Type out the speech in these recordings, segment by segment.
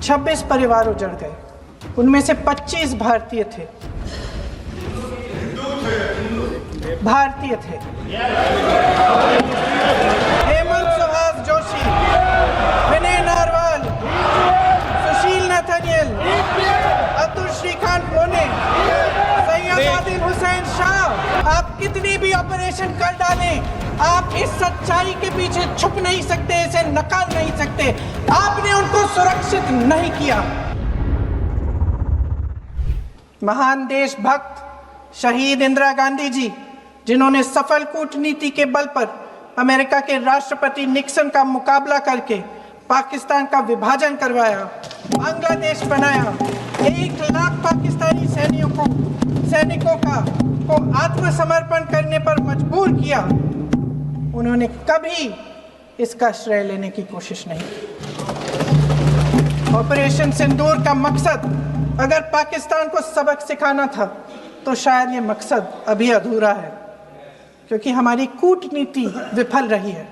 26 परिवार उजड़ गए, उनमें से 25 भारतीय थे। हेमंत सुहास जोशी, विनय नारवाल, सुशील नथनियल, अतुल श्रीकांत मोने, सैयद आदिल हुसैन शाह, आप कितनी भी ऑपरेशन कर डालें, आप इस सच्चाई के पीछे छुप नहीं सकते, इसे नकार नहीं सकते। आपने उनको सुरक्षित नहीं किया। महान देशभक्त शहीद इंदिरा गांधी जी, जिन्होंने सफल कूटनीति के बल पर अमेरिका के राष्ट्रपति निक्सन का मुकाबला करके पाकिस्तान का विभाजन करवाया, बांग्लादेश बनाया, 1 लाख पाकिस्तानी सैनिकों को आत्मसमर्पण करने पर मजबूर किया, उन्होंने कभी इसका श्रेय लेने की कोशिश नहीं की। ऑपरेशन सिंदूर का मकसद अगर पाकिस्तान को सबक सिखाना था तो शायद ये मकसद अभी अधूरा है, क्योंकि हमारी कूटनीति विफल रही है।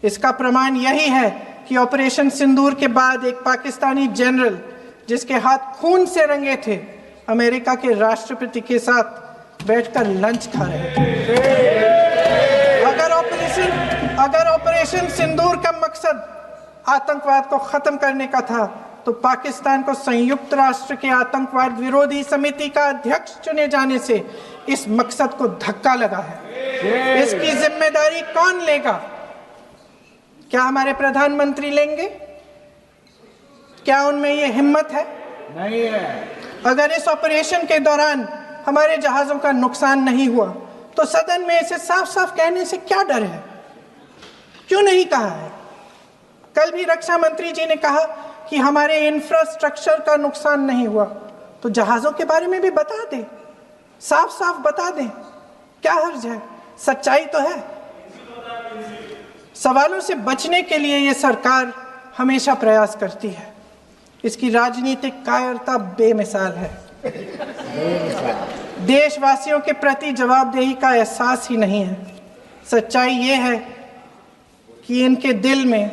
इसका प्रमाण यही है कि ऑपरेशन सिंदूर के बाद एक पाकिस्तानी जनरल, जिसके हाथ खून से रंगे थे, अमेरिका के राष्ट्रपति के साथ बैठकर लंच खा रहे थे। अगर ऑपरेशन सिंदूर का मकसद आतंकवाद को खत्म करने का था तो पाकिस्तान को संयुक्त राष्ट्र के आतंकवाद विरोधी समिति का अध्यक्ष चुने जाने से इस मकसद को धक्का लगा है। इसकी जिम्मेदारी कौन लेगा? क्या हमारे प्रधानमंत्री लेंगे? क्या उनमें ये हिम्मत है? नहीं है। अगर इस ऑपरेशन के दौरान हमारे जहाजों का नुकसान नहीं हुआ तो सदन में इसे साफ साफ कहने से क्या डर है? क्यों नहीं कहा है? कल भी रक्षा मंत्री जी ने कहा कि हमारे इंफ्रास्ट्रक्चर का नुकसान नहीं हुआ, तो जहाजों के बारे में भी बता दें, साफ साफ बता दें, क्या हर्ज है? सच्चाई तो है। सवालों से बचने के लिए ये सरकार हमेशा प्रयास करती है। इसकी राजनीतिक कायरता बेमिसाल है। देशवासियों के प्रति जवाबदेही का एहसास ही नहीं है। सच्चाई ये है कि इनके दिल में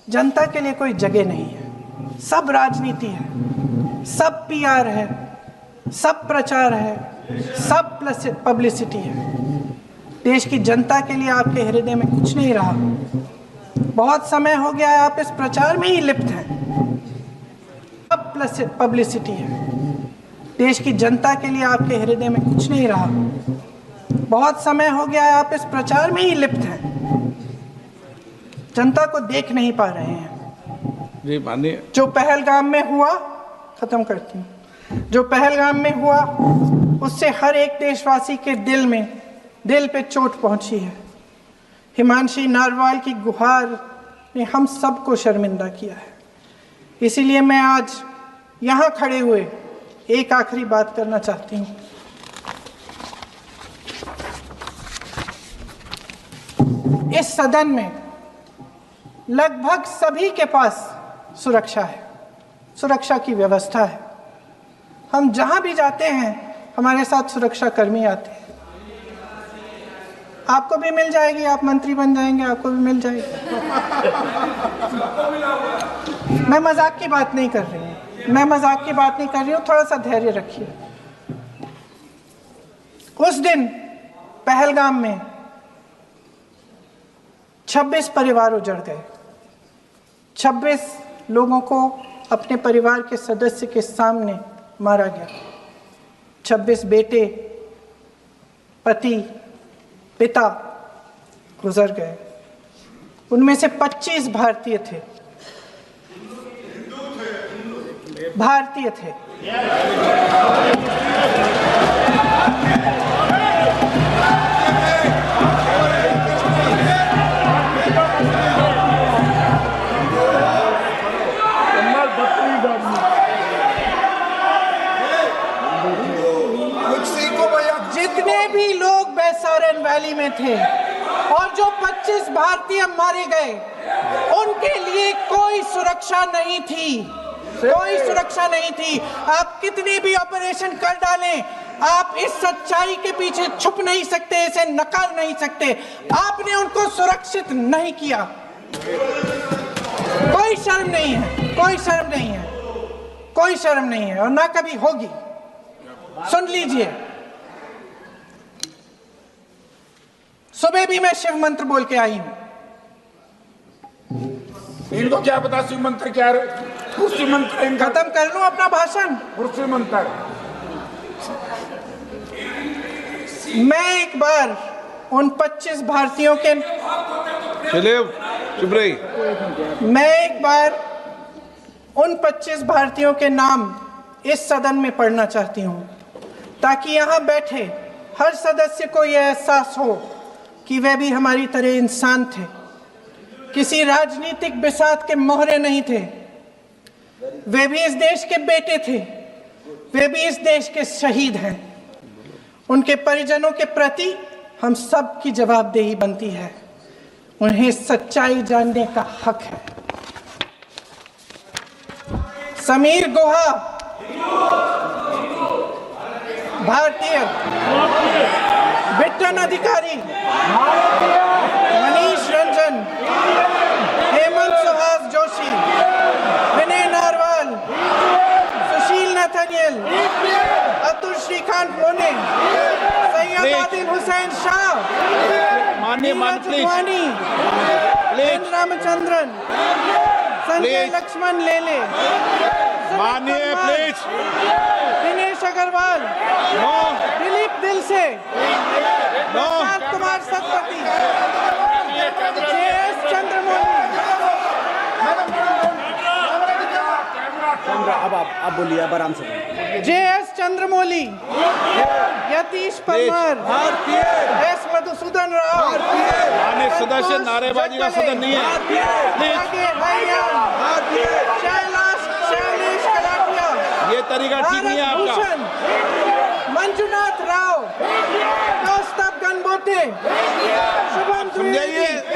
जनता के लिए कोई जगह नहीं है। सब राजनीति है, सब पीआर है, सब प्रचार है, सब पब्लिसिटी है। देश की जनता के लिए आपके हृदय में कुछ नहीं रहा। बहुत समय हो गया है आप इस प्रचार में ही लिप्त हैं। सब पब्लिसिटी है। देश की जनता के लिए आपके हृदय में कुछ नहीं रहा। बहुत समय हो गया है आप इस प्रचार में ही लिप्त हैं। जनता को देख नहीं पा रहे हैं। जी मानिए। जो पहलगाम में हुआ, खत्म करती हूँ, जो पहलगाम में हुआ उससे हर एक देशवासी के दिल पे चोट पहुंची है। हिमांशी नारवाल की गुहार ने हम सबको शर्मिंदा किया है। इसीलिए मैं आज यहाँ खड़े हुए एक आखिरी बात करना चाहती हूँ। इस सदन में लगभग सभी के पास सुरक्षा है, सुरक्षा की व्यवस्था है। हम जहां भी जाते हैं हमारे साथ सुरक्षा कर्मी आते हैं। आपको भी मिल जाएगी, आप मंत्री बन जाएंगे, आपको भी मिल जाएगी। मैं मजाक की बात नहीं कर रही हूँ, थोड़ा सा धैर्य रखिए। उस दिन पहलगाम में 26 परिवार उजड़ गए। 26 लोगों को अपने परिवार के सदस्य के सामने मारा गया। 26 बेटे, पति, पिता गुजर गए। उनमें से 25 भारतीय थे। जितने भी लोग बैसारन वैली में थे और जो 25 भारतीय मारे गए, उनके लिए कोई सुरक्षा नहीं थी। आप कितनी भी ऑपरेशन कर डालें, आप इस सच्चाई के पीछे छुप नहीं सकते, इसे नकार नहीं सकते। आपने उनको सुरक्षित नहीं किया। कोई कोई शर्म नहीं है, कोई शर्म नहीं है, कोई शर्म नहीं है और ना कभी होगी। सुन लीजिए, सुबह भी मैं शिव मंत्र बोल के आई हूं। इनको क्या पता शिव मंत्र क्या है? शिव मंत्र इनका खत्म कर लूं अपना भाषण। शिव मंत्र। मैं एक बार उन 25 भारतीयों के चलिए चुप रही। मैं एक बार उन 25 भारतीयों के नाम इस सदन में पढ़ना चाहती हूं, ताकि यहां बैठे हर सदस्य को यह एहसास हो कि वे भी हमारी तरह इंसान थे, किसी राजनीतिक बिसात के मोहरे नहीं थे। वे भी इस देश के बेटे थे, वे भी इस देश के शहीद हैं। उनके परिजनों के प्रति हम सब की जवाबदेही बनती है, उन्हें सच्चाई जानने का हक है। समीर गुहा भारतीय, बिट्टन अधिकारी, मनीष रंजन, हेमंत सुहास जोशी, विनय नारवाल, सुशील नथनियल, अतुल श्रीकांत पुणे, सैयद आदिल हुसैन शाह, माननीय वानी, एन रामचंद्रन, संजय लक्ष्मण लेले, माननीय प्लीज दिनेश अग्रवाल, दिलीप दिल से, प्रशांत कुमार सतपति, JS चंद्रमौली। अब आप बोलिए, अब आराम से। JS चंद्रमौली, यतीश परमार, S मधुसूदन राव, माननीय सदस्य, नारेबाजी का सदन नहीं है। शैलेश कलाटिया, ये तरीका ठीक नहीं है आपका। भूषण, मंजुनाथ राव, कौस्तभ गणबोटे, शुभम द्विवेदी,